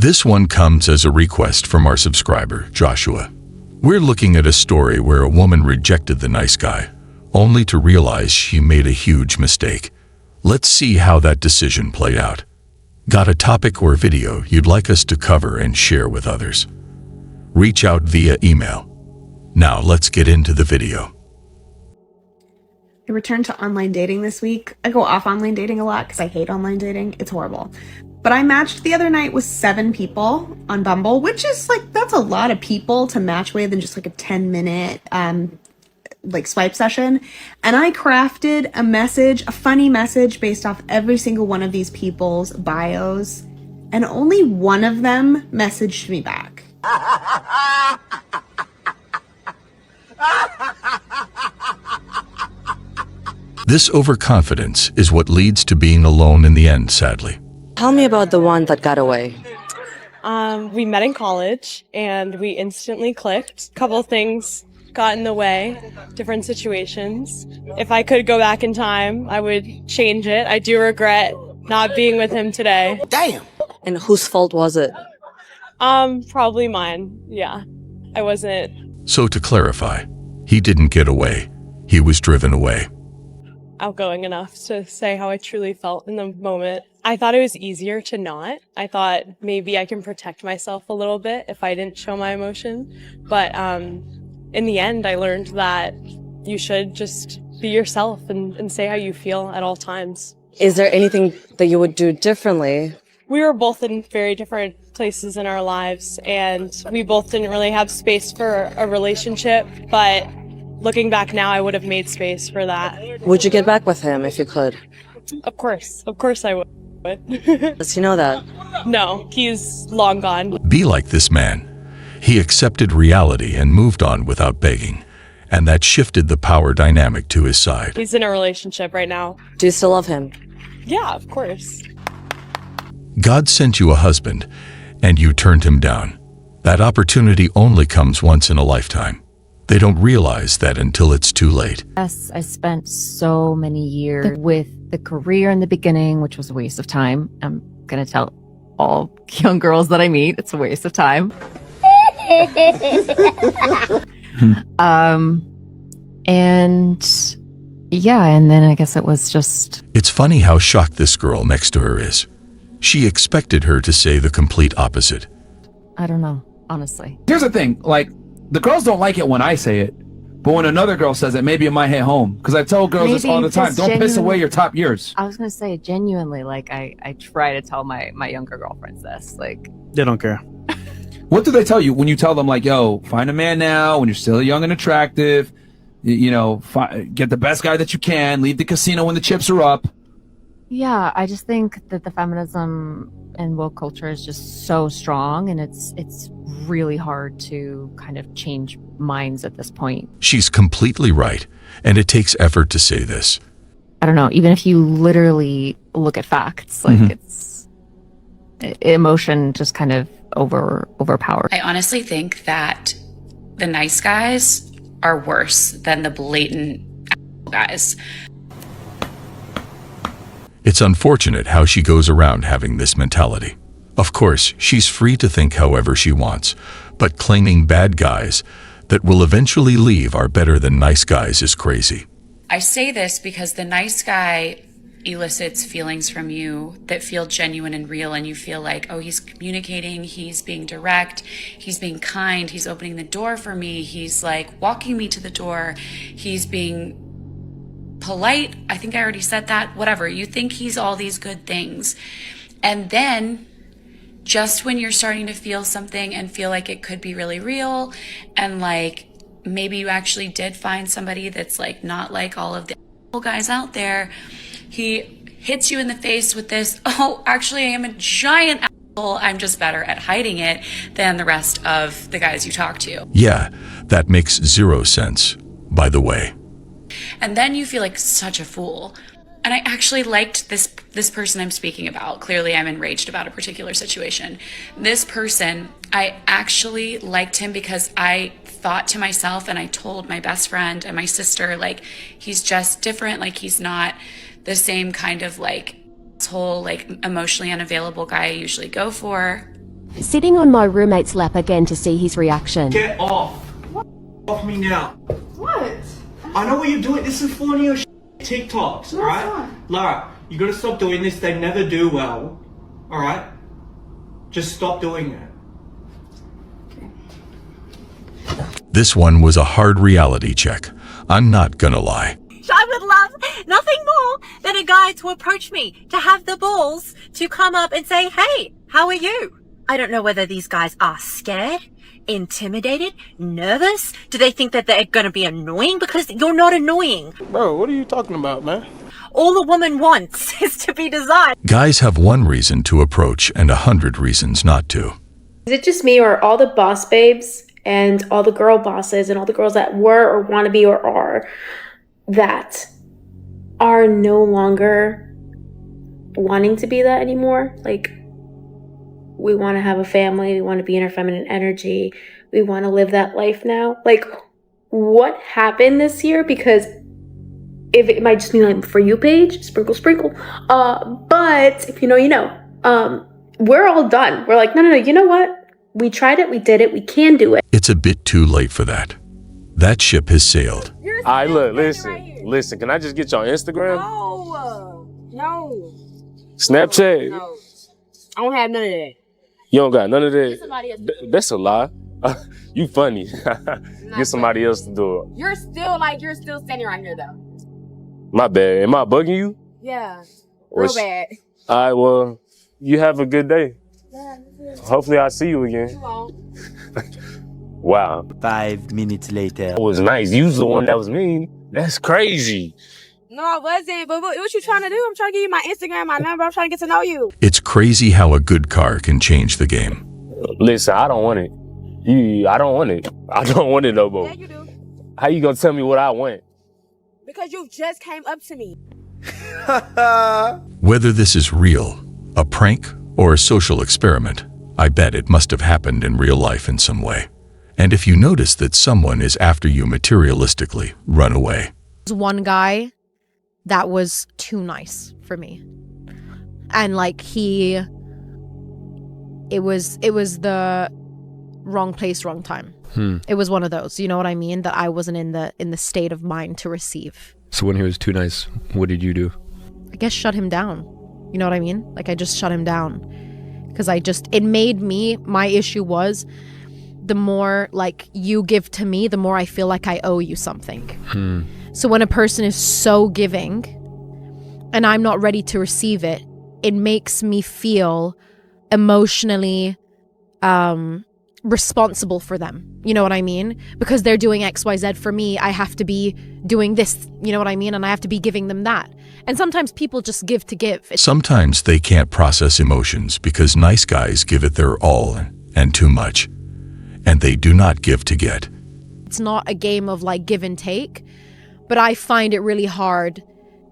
This one comes as a request from our subscriber, Joshua. We're looking at a story where a woman rejected the nice guy, only to realize she made a huge mistake. Let's see how that decision played out. Got a topic or video you'd like us to cover and share with others? Reach out via email. Now let's get into the video. I returned to online dating this week. I go off online dating a lot because I hate online dating. It's horrible. But I matched the other night with 7 people on Bumble, which is that's a lot of people to match with in just a 10-minute swipe session. And I crafted a funny message based off every single one of these people's bios. And only one of them messaged me back. This overconfidence is what leads to being alone in the end, sadly. Tell me about the one that got away. We met in college and we instantly clicked. Couple things got in the way, different situations. If I could go back in time, I would change it. I do regret not being with him today. Damn! And whose fault was it? Probably mine. Yeah. I wasn't So to clarify, he didn't get away. He was driven away. outgoing enough to say how I truly felt in the moment. I thought it was easier to not. I thought maybe I can protect myself a little bit if I didn't show my emotion. But in the end, I learned that you should just be yourself and say how you feel at all times. Is there anything that you would do differently? We were both in very different places in our lives, and we both didn't really have space for a relationship, but looking back now, I would have made space for that. Would you get back with him if you could? Of course I would. Does he know that? No, he's long gone. Be like this man. He accepted reality and moved on without begging, and that shifted the power dynamic to his side. He's in a relationship right now. Do you still love him? Yeah, of course. God sent you a husband, and you turned him down. That opportunity only comes once in a lifetime. They don't realize that until it's too late. Yes, I spent so many years with the career in the beginning, which was a waste of time. I'm going to tell all young girls that I meet, it's a waste of time. And yeah, and then I guess it was just... It's funny how shocked this girl next to her is. She expected her to say the complete opposite. I don't know, honestly. Here's the thing, the girls don't like it when I say it, but when another girl says it, maybe it might hit home. Because I tell girls this all the time, don't piss away your top years. I was going to say, genuinely, I try to tell my younger girlfriends this, They don't care. What do they tell you when you tell them, yo, find a man now when you're still young and attractive, get the best guy that you can, leave the casino when the chips are up? Yeah, I just think that the feminism and woke culture is just so strong, and it's really hard to kind of change minds at this point. She's completely right, and it takes effort to say this. I don't know, even if you literally look at facts, emotion just kind of overpowered. I honestly think that the nice guys are worse than the blatant guys. It's unfortunate how she goes around having this mentality. Of course, she's free to think however she wants, but claiming bad guys that will eventually leave are better than nice guys is crazy. I say this because the nice guy elicits feelings from you that feel genuine and real, and you feel like, oh, he's communicating, he's being direct, he's being kind, he's opening the door for me, he's walking me to the door, he's being polite, I think I already said that, whatever. You think he's all these good things. And then just when you're starting to feel something and feel like it could be really real, and maybe you actually did find somebody that's not like all of the guys out there, he hits you in the face with this, oh, actually I am a giant asshole, I'm just better at hiding it than the rest of the guys you talk to. Yeah, that makes zero sense, by the way. And then you feel like such a fool. And I actually liked this person I'm speaking about. Clearly, I'm enraged about a particular situation. This person, I actually liked him because I thought to myself, and I told my best friend and my sister, he's just different. He's not the same kind of whole emotionally unavailable guy I usually go for. Sitting on my roommate's lap again to see his reaction. Get off. Off me now. What? I know what you're doing. This is funny as TikToks, alright? Lara, you gotta stop doing this. They never do well. Alright? Just stop doing it. This one was a hard reality check. I'm not gonna lie. I would love nothing more than a guy to approach me, to have the balls to come up and say, hey, how are you? I don't know whether these guys are scared, intimidated, nervous. Do they think that they're going to be annoying? Because you're not annoying. Bro, what are you talking about, man? All a woman wants is to be desired. Guys have one reason to approach and 100 reasons not to. Is it just me, or all the boss babes and all the girl bosses and all the girls that were or want to be or are that are no longer wanting to be that anymore? Like, we want to have a family, we want to be in our feminine energy, we want to live that life now. Like, what happened this year? Because if it might just be like For You page, sprinkle, sprinkle. But if you know, you know. We're all done. We're like, no, you know what? We tried it, we did it, we can do it. It's a bit too late for that. That ship has sailed. All right, look, listen. Can I just get your Instagram? No. Snapchat? No. I don't have none of that. You don't got none of that? Somebody else. That's a lie. You funny. Get somebody else to do it. You're still standing right here though. My bad. Am I bugging you? Yeah. Real bad. All right, well, you have a good day. Yeah, Hopefully I'll see you again. you won't. Wow. 5 minutes later. That was nice. You was the one that was mean. That's crazy. No, I wasn't. But what you trying to do? I'm trying to give you my Instagram, my number. I'm trying to get to know you. It's crazy how a good car can change the game. Listen, I don't want it. I don't want it. I don't want it no more. Yeah, you do. How you gonna tell me what I want? Because you just came up to me. Whether this is real, a prank, or a social experiment, I bet it must have happened in real life in some way. And if you notice that someone is after you materialistically, run away. There's one guy that was too nice for me. And like it was the wrong place, wrong time. It was one of those, you know what I mean? That I wasn't in the state of mind to receive. So when he was too nice, what did you do? I guess shut him down. You know what I mean? Like I just shut him down. Because it made me, my issue was, the more like you give to me, the more I feel like I owe you something. So when a person is so giving and I'm not ready to receive it, it makes me feel emotionally responsible for them. You know what I mean? Because they're doing XYZ for me, I have to be doing this, you know what I mean? And I have to be giving them that. And sometimes people just give to give. Sometimes they can't process emotions because nice guys give it their all and too much. And they do not give to get. It's not a game of like give and take, but I find it really hard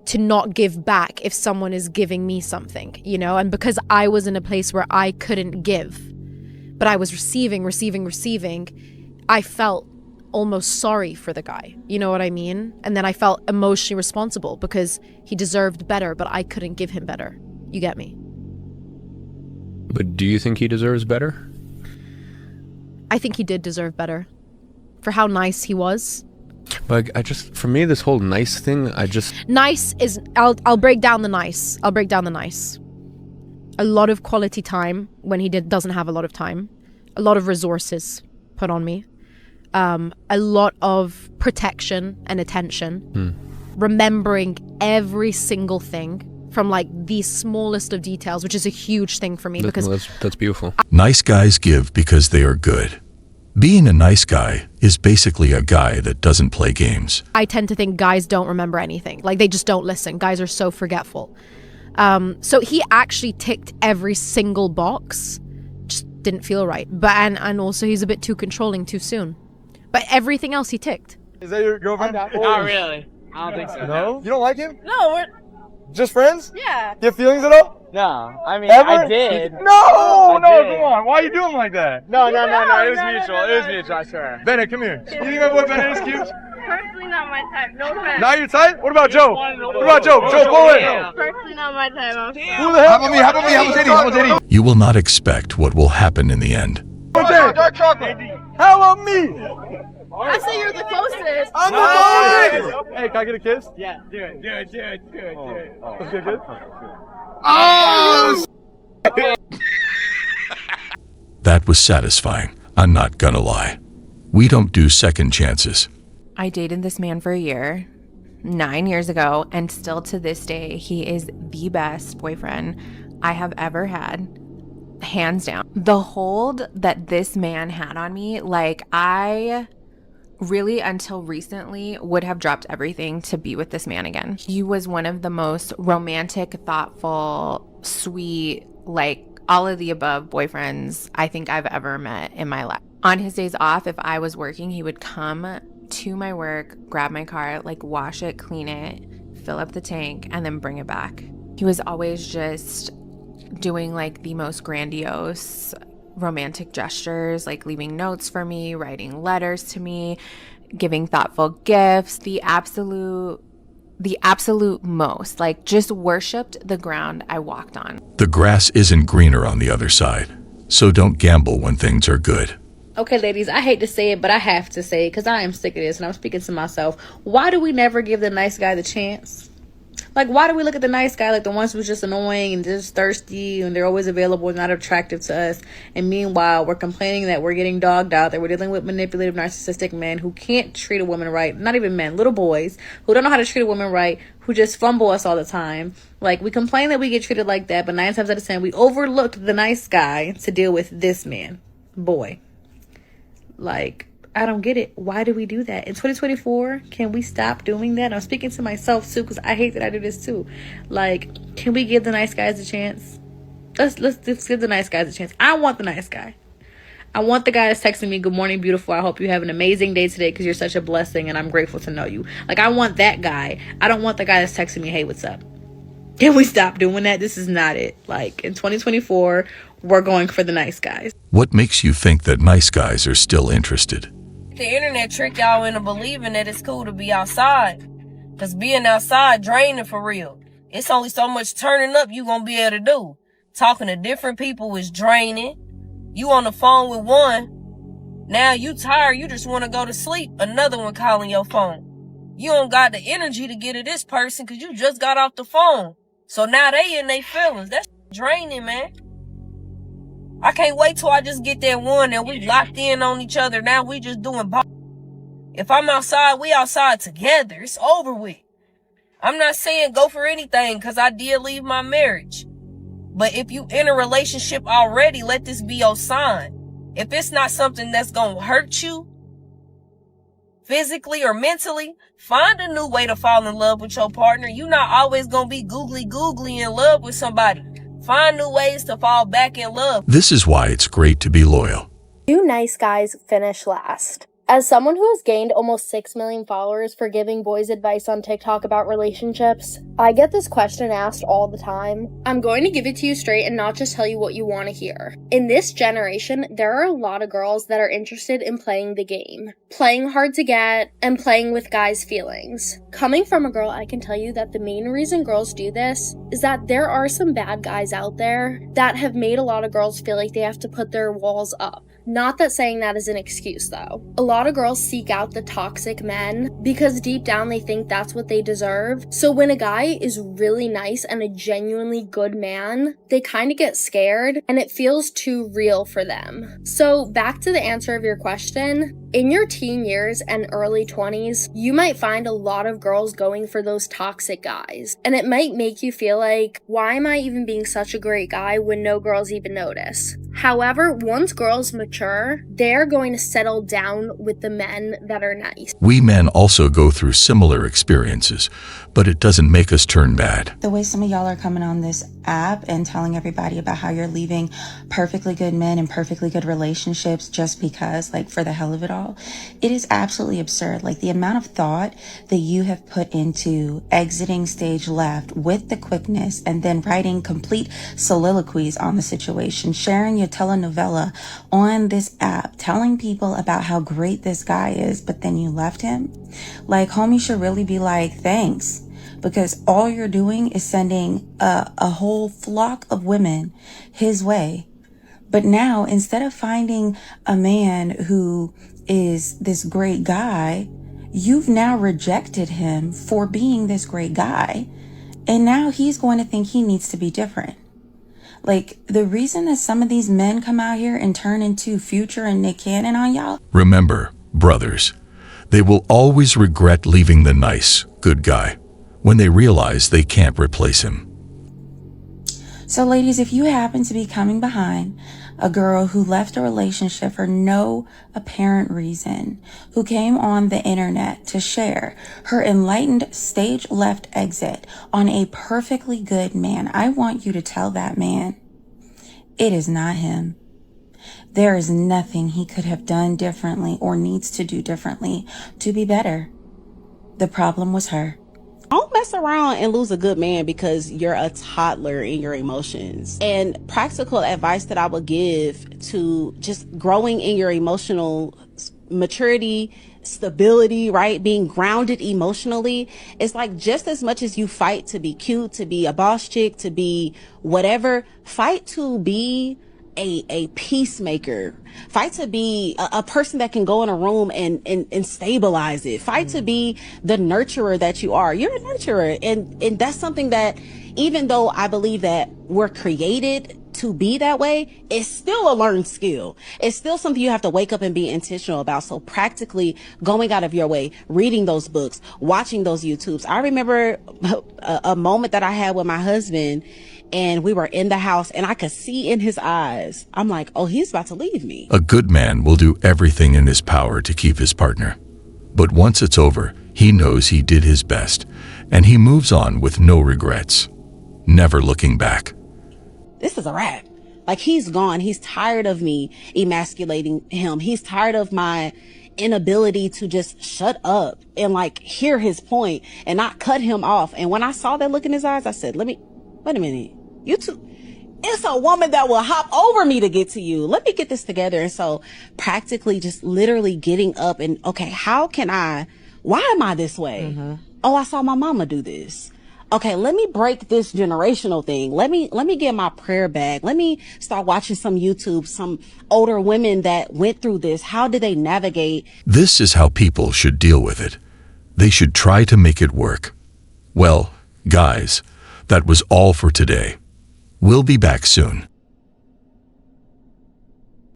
to not give back if someone is giving me something, you know? And because I was in a place where I couldn't give, but I was receiving, I felt almost sorry for the guy. You know what I mean? And then I felt emotionally responsible because he deserved better, but I couldn't give him better. You get me? But do you think he deserves better? I think he did deserve better for how nice he was. But for me, this whole nice thing, Nice is, I'll break down the nice. A lot of quality time when he doesn't have a lot of time. A lot of resources put on me. A lot of protection and attention. Remembering every single thing from like the smallest of details, which is a huge thing for me because that's beautiful. Nice guys give because they are good. Being a nice guy is basically a guy that doesn't play games. I tend to think guys don't remember anything. Like they just don't listen. Guys are so forgetful. So he actually ticked every single box. Just didn't feel right. But and also he's a bit too controlling too soon. But everything else he ticked. Is that your girlfriend? Not really. I don't think so. No? You don't like him? No, we're just friends? Yeah. You have feelings at all? No. I mean, Ever? I did. No, I did. come on. Why are you doing like that? No. It was mutual. It was mutual, I swear. Bennett, come here. You think my boy Bennett is cute? Personally, not my type. No offense. Not your type? What about Joe? What about Joe? Joe, pull in. Personally, not my type. Who the hell? How about me? How about me? How about Diddy? How about Diddy? You will not expect what will happen in the end. Dark chocolate. How about me? I say you're the closest. I'm the closest. Hey, can I get a kiss? Yeah, do it. Let's get good. That was satisfying. I'm not gonna lie. We don't do second chances. I dated this man for a year, 9 years ago, and still to this day, he is the best boyfriend I have ever had. Hands down. The hold that this man had on me, like, I really, until recently, would have dropped everything to be with this man again. He was one of the most romantic, thoughtful, sweet, like, all of the above boyfriends I think I've ever met in my life. On his days off, if I was working, he would come to my work, grab my car, like, wash it, clean it, fill up the tank, and then bring it back. He was always just doing, like, the most grandiose romantic gestures, like leaving notes for me, writing letters to me, giving thoughtful gifts, the absolute most, like, just worshipped the ground I walked on. The grass isn't greener on the other side, so don't gamble when things are good. Okay, ladies, I hate to say it, but I have to say it because I am sick of this, and I'm speaking to myself. Why do we never give the nice guy the chance? Like, why do we look at the nice guy like the ones who's just annoying and just thirsty and they're always available and not attractive to us? And meanwhile, we're complaining that we're getting dogged out, that we're dealing with manipulative, narcissistic men who can't treat a woman right. Not even men, little boys who don't know how to treat a woman right, who just fumble us all the time. Like, we complain that we get treated like that, but 9 times out of 10, we overlooked the nice guy to deal with this man. Boy. Like, I don't get it. Why do we do that? In 2024, can we stop doing that? I'm speaking to myself too, because I hate that I do this too. Like, can we give the nice guys a chance? Let's give the nice guys a chance. I want the nice guy. I want the guy that's texting me, "Good morning, beautiful. I hope you have an amazing day today because you're such a blessing and I'm grateful to know you." Like, I want that guy. I don't want the guy that's texting me, "Hey, what's up?" Can we stop doing that? This is not it. Like, in 2024, we're going for the nice guys. What makes you think that nice guys are still interested? The internet trick y'all into believing that it's cool to be outside. Because being outside draining for real. It's only so much turning up you gonna be able to do. Talking to different people is draining. You on the phone with one. Now you tired, you just want to go to sleep. Another one calling your phone. You don't got the energy to get to this person because you just got off the phone. So now they in their feelings. That's draining, man. I can't wait till I just get that one and we locked in on each other. Now we just doing If I'm outside, we outside together. It's over with. I'm not saying go for anything because I did leave my marriage. But if you in a relationship already, let this be your sign. If it's not something that's going to hurt you physically or mentally, find a new way to fall in love with your partner. You're not always going to be googly in love with somebody. Find new ways to fall back in love. This is why it's great to be loyal. Do nice guys finish last? As someone who has gained almost 6 million followers for giving boys advice on TikTok about relationships, I get this question asked all the time. I'm going to give it to you straight and not just tell you what you want to hear. In this generation, there are a lot of girls that are interested in playing the game, playing hard to get, and playing with guys' feelings. Coming from a girl, I can tell you that the main reason girls do this is that there are some bad guys out there that have made a lot of girls feel like they have to put their walls up. Not that saying that is an excuse though. A lot of girls seek out the toxic men because deep down they think that's what they deserve. So when a guy is really nice and a genuinely good man, they kind of get scared and it feels too real for them. So back to the answer of your question, in your teen years and early 20s, you might find a lot of girls going for those toxic guys. And it might make you feel like, why am I even being such a great guy when no girls even notice? However, once girls mature, they're going to settle down with the men that are nice. We men also go through similar experiences, but it doesn't make us turn bad. The way some of y'all are coming on this app and telling everybody about how you're leaving perfectly good men and perfectly good relationships just because, like, for the hell of it all, it is absolutely absurd. Like, the amount of thought that you have put into exiting stage left with the quickness and then writing complete soliloquies on the situation, sharing your a telenovela on this app telling people about how great this guy is, but then you left him? Like, homie should really be like, thanks. Because all you're doing is sending a whole flock of women his way. But now, instead of finding a man who is this great guy, you've now rejected him for being this great guy. And now he's going to think he needs to be different. Like, the reason that some of these men come out here and turn into Future and Nick Cannon on y'all. Remember, brothers, they will always regret leaving the nice, good guy when they realize they can't replace him. So ladies, if you happen to be coming behind a girl who left a relationship for no apparent reason, who came on the internet to share her enlightened stage left exit on a perfectly good man, I want you to tell that man, it is not him. There is nothing he could have done differently or needs to do differently to be better. The problem was her. Don't mess around and lose a good man because you're a toddler in your emotions. And practical advice that I would give to just growing in your emotional maturity, stability, right? Being grounded emotionally. It's like, just as much as you fight to be cute, to be a boss chick, to be whatever, fight to be a peacemaker. Fight to be a person that can go in a room and stabilize it. Fight to be the nurturer that you are. You're a nurturer. And that's something that, even though I believe that we're created to be that way, it's still a learned skill. It's still something you have to wake up and be intentional about. So practically going out of your way, reading those books, watching those YouTubes. I remember a moment that I had with my husband, and we were in the house and I could see in his eyes, I'm like, oh, he's about to leave me. A good man will do everything in his power to keep his partner. But once it's over, he knows he did his best, and he moves on with no regrets, never looking back. This is a wrap. Like, he's gone. He's tired of me emasculating him. He's tired of my inability to just shut up and like hear his point and not cut him off. And when I saw that look in his eyes, I said, wait a minute. You two, it's a woman that will hop over me to get to you. Let me get this together. And so practically just literally getting up and, okay, why am I this way? Mm-hmm. Oh, I saw my mama do this. Okay, let me break this generational thing. Let me get my prayer bag. Let me start watching some YouTube, some older women that went through this. How did they navigate? This is how people should deal with it. They should try to make it work. Well, guys, that was all for today. We'll be back soon.